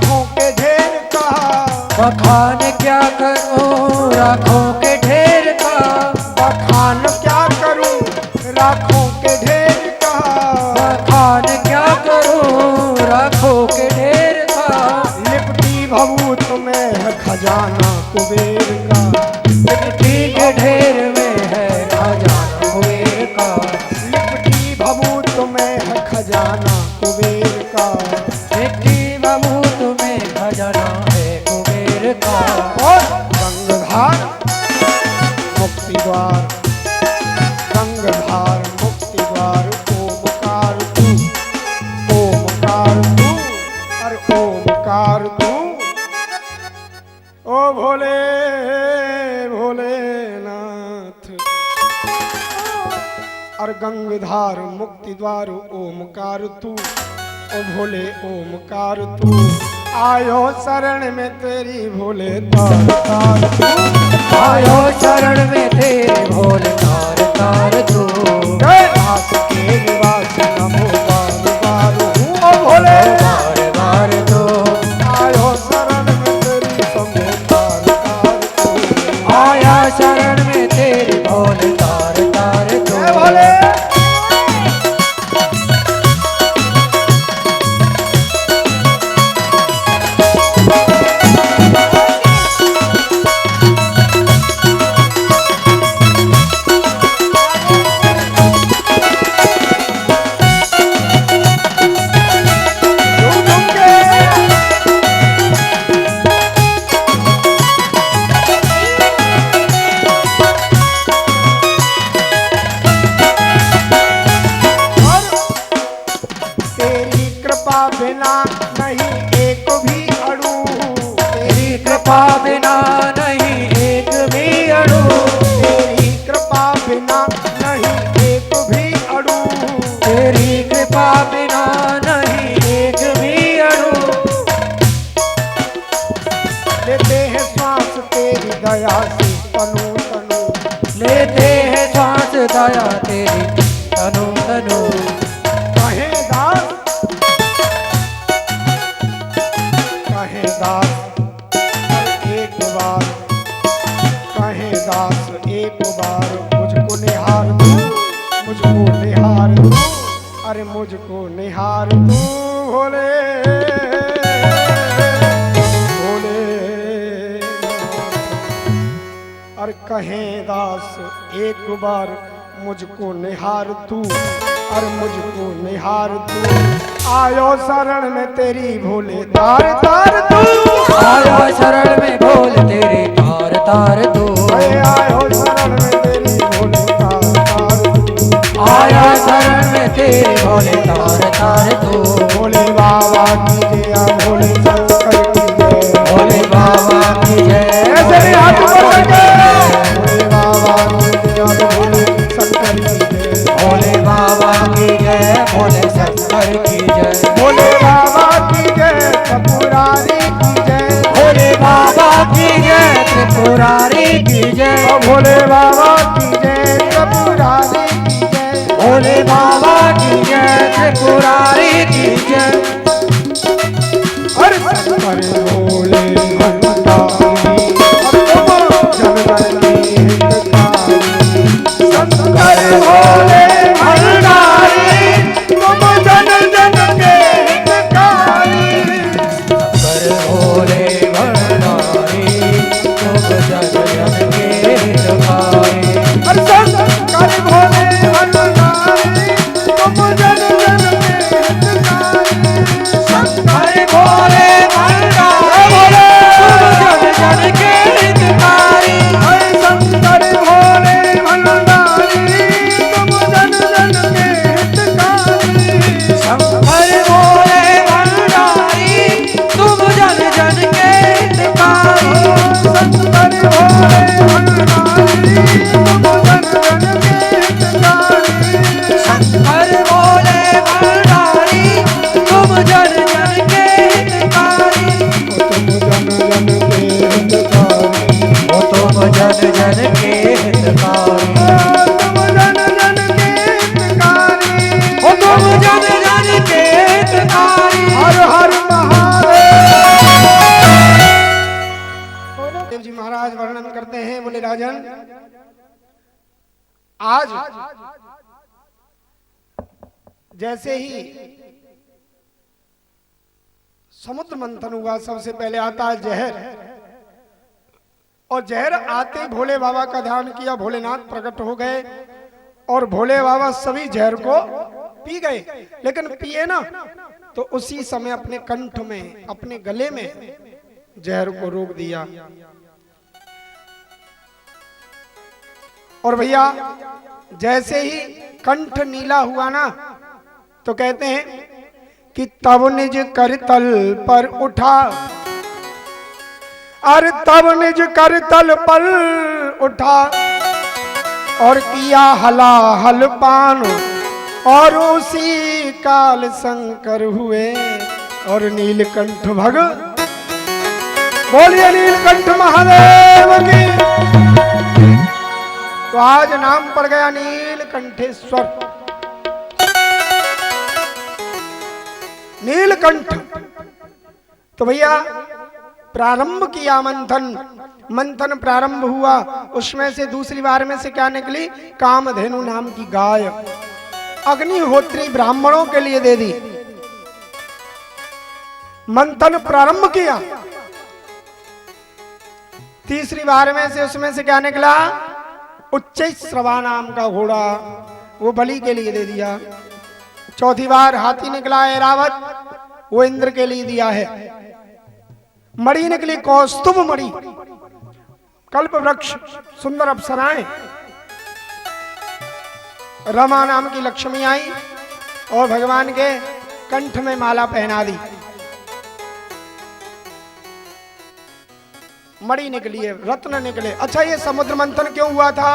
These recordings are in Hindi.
राखों के ढेर का। बखान क्या करूं राखों के ढेर का। बखान क्या करूं राखों के ढेर का। बखान क्या करूं राखों के ढेर का। लिपटी भभूत में है खजाना कुबेर का। लिपटी के ढेर में है खजाना कुबेर का। लिपटी भभूत में है खजाना कुबेर का। लिपटी भभूत में खजाना है कुबेर का। और गंगाधार मुक्ति द्वार, गंगाधार मुक्ति द्वार, ओमकार तू, ओमकार तू, अरे ओमकार तू। ओ भोले भोलेनाथ, और गंगाधार मुक्ति द्वार ओमकार तू, ओ भोले ओमकार तू। आयो शरण में तेरी भोले तार तार तू। आयो शरण में तेरे भोले तार तार तू। दास के निवास नमो बार बार हूँ, ओ भोले बार बार तू। आयो शरण में तेरी शंभो तार तार तू। आया शरण में तेरे भोले तार तार तू। जय भोले। तेरी कृपा बिना नहीं एक भी अड़ू। तेरी कृपा बिना नहीं एक भी अड़ू। तेरी कृपा बिना नहीं एक भी अड़ू। तेरी कृपा बिना नहीं एक भी अड़ू। लेते हैं श्वास तेरी दया से तनु तनु। लेते हैं श्वास दया तेरी तनु तनु। कहे दास, कहे दास एक बार, कहे दास एक बार मुझको निहार तू, मुझको निहार तू, अरे मुझको निहार तू भोले भोले। और कहे दास एक बार मुझको निहार तू, और मुझको निहार तू। आयो शरण में तेरी भोले तार तार तू। आया शरण में भोले तेरे तार तार तू। आयो शरण में तेरी भोले तार तार तू। आया शरण में तेरे भोले तार तार तू। भोले बाबा की जय, भोले शंकर की जय, भोले बाबा की जय। ऐसे भी हाथ ऊपर करके। भोले बाबा की जय, भोले शंकर की जय, भोले बाबा की जय। भोले शंकर की जय। भोले बाबा की जय, त्रिपुरारी की जय, भोले बाबा की जय। त्रिपुरारी की जय। भोले बाबा की जय, त्रिपुरारी की जय, भोले बाबा की जय। त्रिपुरारी की जय। हर शंकर भोले भंडारी, जनगण की हितकारी। शंकर भोले भंडारी, तुम जन जन के हितकारी। कर भोले भंडारी तुम जन जन के हितकारी। हर शंकर भोले भंडारी, तुम जन जन के हितकारी। शंकर भोले भंडारी तुम जन जन आज जैसे ही समुद्र मंथन हुआ, सबसे पहले आता है जहर, और जहर आते ही भोले बाबा का ध्यान किया, भोलेनाथ प्रकट हो गए और भोले बाबा सभी जहर को पी गए। लेकिन पिए ना तो उसी समय अपने कंठ में, अपने गले में जहर को रोक दिया। और भैया जैसे ही कंठ नीला हुआ ना तो कहते हैं कि तब निज करतल पर उठा, अरे तब निज करतल पर उठा और किया हलाहल पान, और उसी काल शंकर हुए और नीलकंठ भग, बोलिए नीलकंठ महादेव की। तो आज नाम पड़ गया नीलकंठेश्वर, नीलकंठ। तो भैया प्रारंभ किया मंथन, मंथन प्रारंभ हुआ, उसमें से दूसरी बार में से क्या निकली? कामधेनु नाम की गाय। अग्निहोत्री ब्राह्मणों के लिए दे दी। मंथन प्रारंभ किया, तीसरी बार में से उसमें से क्या निकला? उच्च श्रवा नाम का घोड़ा, वो बलि के लिए दे दिया। चौथी बार हाथी निकला ऐरावत, वो इंद्र के लिए दिया है। मणि निकली कौस्तुभ मणि, कल्प वृक्ष, सुंदर अप्सराएं, रमा नाम की लक्ष्मी आई और भगवान के कंठ में माला पहना दी। मणि निकली है, रत्न निकले। अच्छा ये समुद्र मंथन क्यों हुआ था?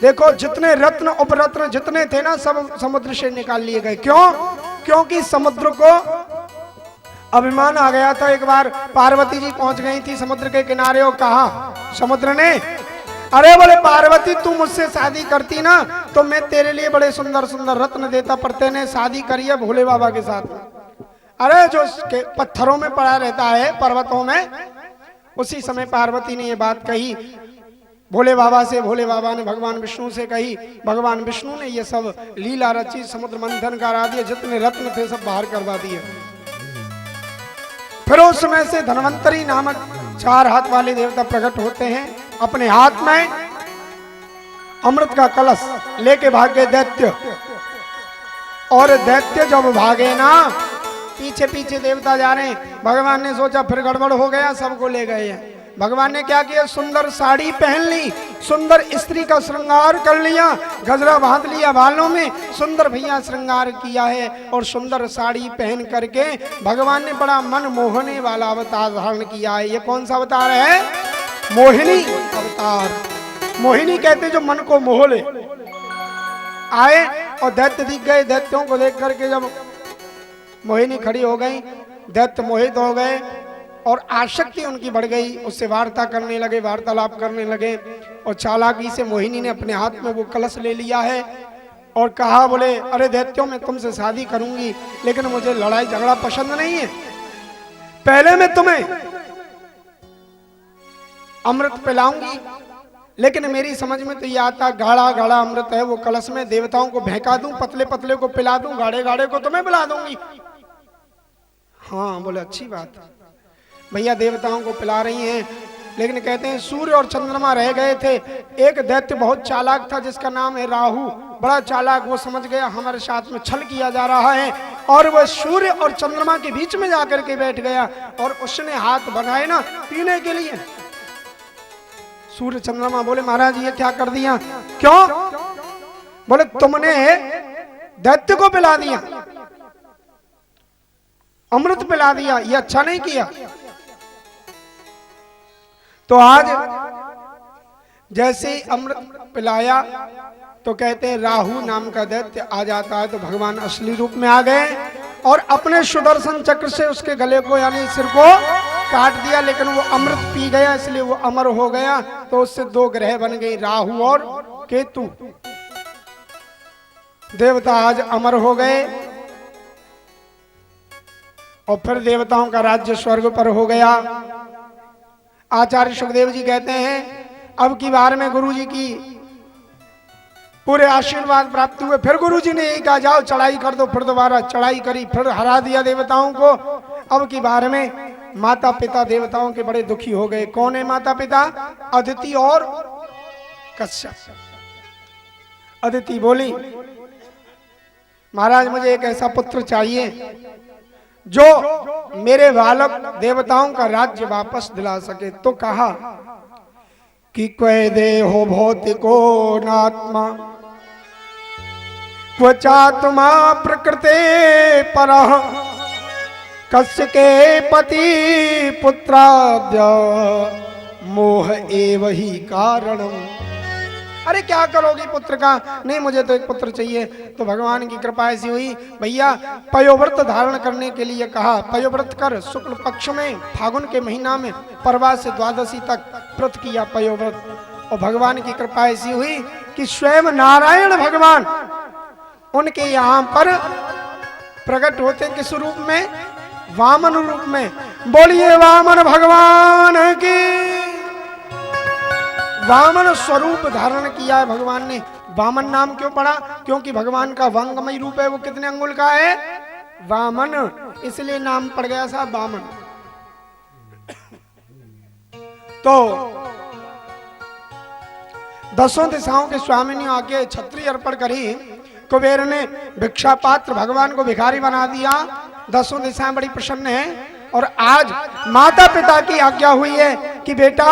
देखो जितने रत्न उपरत्न जितने थे ना सब समुद्र से निकाल लिए गए। क्यों? क्योंकि समुद्र को अभिमान आ गया था। एक बार पार्वती जी पहुंच गई थी समुद्र के किनारे और कहा समुद्र ने, अरे बोले पार्वती तू मुझसे शादी करती ना तो मैं तेरे लिए बड़े सुंदर सुंदर रत्न देता, पर तेने शादी करी है भोले बाबा के साथ। अरे जो पत्थरों में पड़ा रहता है पर्वतों में, उसी समय पार्वती ने ये बात कही भोले बाबा से। भोले बाबा ने भगवान विष्णु से कही, भगवान विष्णु ने ये सब लीला रची, समुद्र मंथन करा दिए, जितने रत्न थे सब बाहर करवा दिए। फिर उस समय से धन्वंतरी नामक 4 हाथ वाले देवता प्रकट होते हैं। अपने हाथ में अमृत का कलश लेके भागे दैत्य, और दैत्य जब भागे ना पीछे पीछे देवता जा रहे हैं। भगवान ने सोचा फिर गड़बड़ हो गया, सबको ले गए हैं। भगवान ने क्या किया? सुंदर साड़ी पहन ली, सुंदर स्त्री का श्रृंगार कर लिया, गजरा बांध लिया बालों में, सुंदर भैया श्रृंगार किया है और सुंदर साड़ी पहन करके भगवान ने बड़ा मन मोहने वाला अवतार धारण किया है। ये कौन सा अवतार है? मोहिनी अवतार। मोहिनी कहते जो मन को मोह ले। आए और दैत्य दिख गए। दैत्यों को देख करके जब मोहिनी खड़ी हो गई, दैत्य मोहित हो गए और आसक्ति उनकी बढ़ गई। उससे वार्ता करने लगे, वार्तालाप करने लगे, और चालाकी से मोहिनी ने अपने हाथ में वो कलश ले लिया है और कहा, बोले अरे दैत्यों मैं तुमसे शादी करूंगी, लेकिन मुझे लड़ाई झगड़ा पसंद नहीं है। पहले मैं तुम्हें अमृत पिलाऊंगी, लेकिन मेरी समझ में तो ये आता गाढ़ा गाढ़ा अमृत है, वो कलश में देवताओं को बहका दूं, पतले पतले को पिला दूं, गाढ़े गाढ़े को तुम्हें पिला दूंगी। हाँ बोले अच्छी बात, भैया देवताओं को पिला रही हैं। लेकिन कहते हैं सूर्य और चंद्रमा रह गए थे। एक दैत्य बहुत चालाक था जिसका नाम है राहु, बड़ा चालाक। वो समझ गया हमारे साथ में छल किया जा रहा है, और वह सूर्य और चंद्रमा के बीच में जाकर के बैठ गया और उसने हाथ बढ़ाए ना पीने के लिए। सूर्य चंद्रमा बोले महाराज ये क्या कर दिया? क्यों? बोले तुमने दैत्य को पिला दिया, अमृत पिला दिया, ये अच्छा नहीं किया। तो आज जैसे ही अमृत पिलाया तो कहते हैं राहु नाम का दैत्य आ जाता है। तो भगवान असली रूप में आ गए और अपने सुदर्शन चक्र से उसके गले को यानी सिर को काट दिया, लेकिन वो अमृत पी गया इसलिए वो अमर हो गया। तो उससे 2 ग्रह बन गई, राहु और केतु। देवता आज अमर हो गए और फिर देवताओं का राज्य स्वर्ग पर हो गया। आचार्य सुखदेव जी कहते हैं अब की बार में गुरुजी की पूरे आशीर्वाद प्राप्त हुए। फिर गुरुजी ने यही कहा जाओ चढ़ाई कर दो, फिर दोबारा चढ़ाई करी, फिर हरा दिया देवताओं को। अब की बार में माता पिता देवताओं के बड़े दुखी हो गए। कौन है माता पिता? अदिति और कश्यप। अदिति बोली महाराज मुझे एक ऐसा पुत्र चाहिए जो मेरे बालक देवताओं का राज्य वापस दिला सके। तो कहा कि क्वै देहो भौतिको नात्मा क्वचात्मा प्रकृते परः कस्य के पति पुत्राद्य मोह एव ही कारणम। अरे क्या करोगी पुत्र का? नहीं मुझे तो एक पुत्र चाहिए। तो भगवान की कृपा ऐसी हुई भैया पयोव्रत धारण करने के लिए कहा। पयोव्रत कर शुक्ल पक्ष में फागुन के महीना में परवा से द्वादशी तक व्रत किया पयोव्रत। और भगवान की कृपा ऐसी हुई कि स्वयं नारायण भगवान उनके यहाँ पर प्रकट होते किस रूप में? वामन रूप में। बोलिए वामन भगवान की। वामन स्वरूप धारण किया है भगवान ने। वामन नाम क्यों पड़ा? क्योंकि भगवान का वांगमय रूप है। वो कितने अंगुल का है? वामन, इसलिए नाम पड़ गया साहब वामन। तो दसों दिशाओं के स्वामी ने आके छत्री अर्पण करी। कुबेर ने भिक्षा पात्र भगवान को भिखारी बना दिया। दसों दिशाएं बड़ी प्रसन्न है। और आज माता पिता की आज्ञा हुई है कि बेटा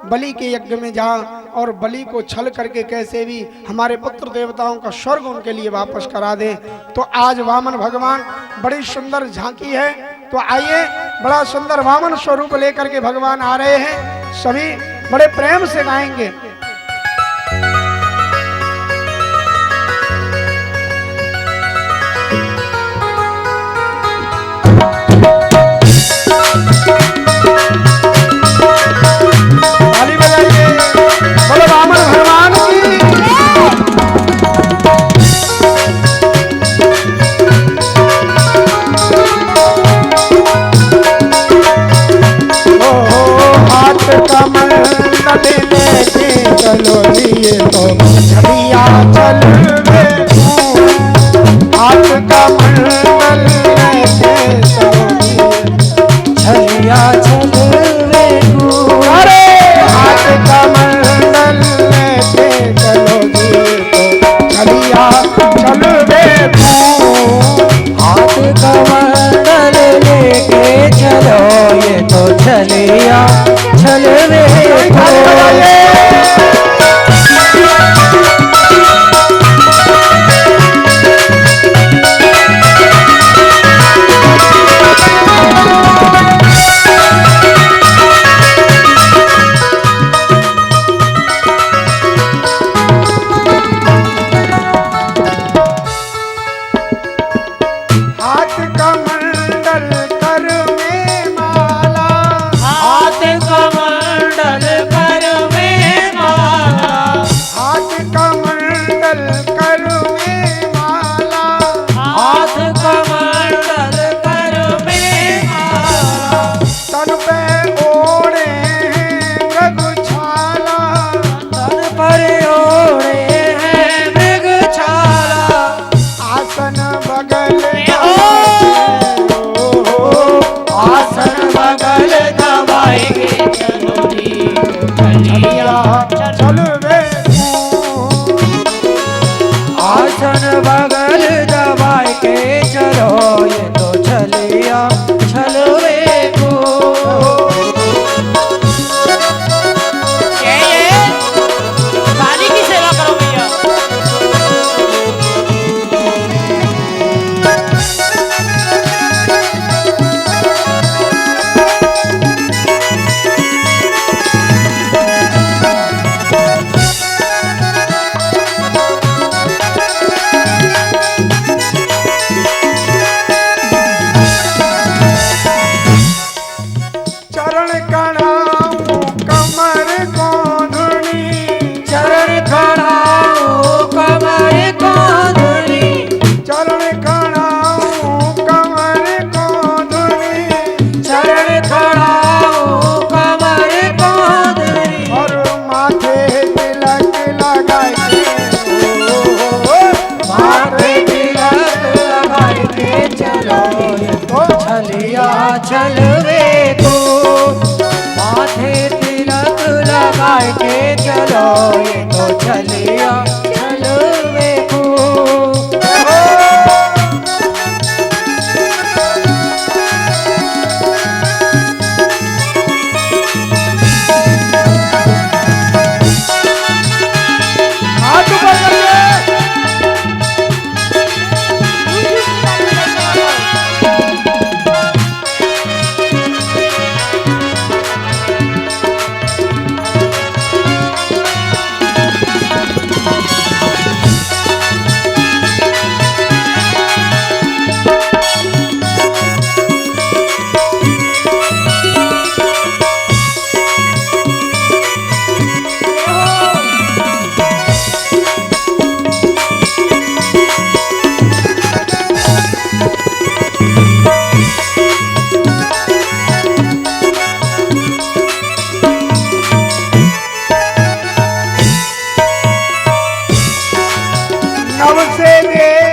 बलि के यज्ञ में जा और बलि को छल करके कैसे भी हमारे पुत्र देवताओं का स्वर्ग उनके लिए वापस करा दे। तो आज वामन भगवान बड़ी सुंदर झांकी है। तो आइए बड़ा सुंदर वामन स्वरूप लेकर के भगवान आ रहे हैं। सभी बड़े प्रेम से गाएंगे। बोलो वामन भगवान की। हाथ कमल लेके चलो लिए तो झड़िया चल वे। हाथ कमल लेके चलो झड़िया चल वे। अरे हाथ कमल लेके चलो लिए तो झड़िया चल वे। हाथ कमंडल लेके चलो ये तो चलिया चल रे। हाथ कमंडल कर में माला। ये तो चलिया चल देखो हाथ ऊपर करके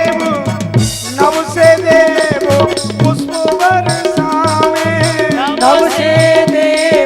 नव से देव पुष्प बरसावे नव से देव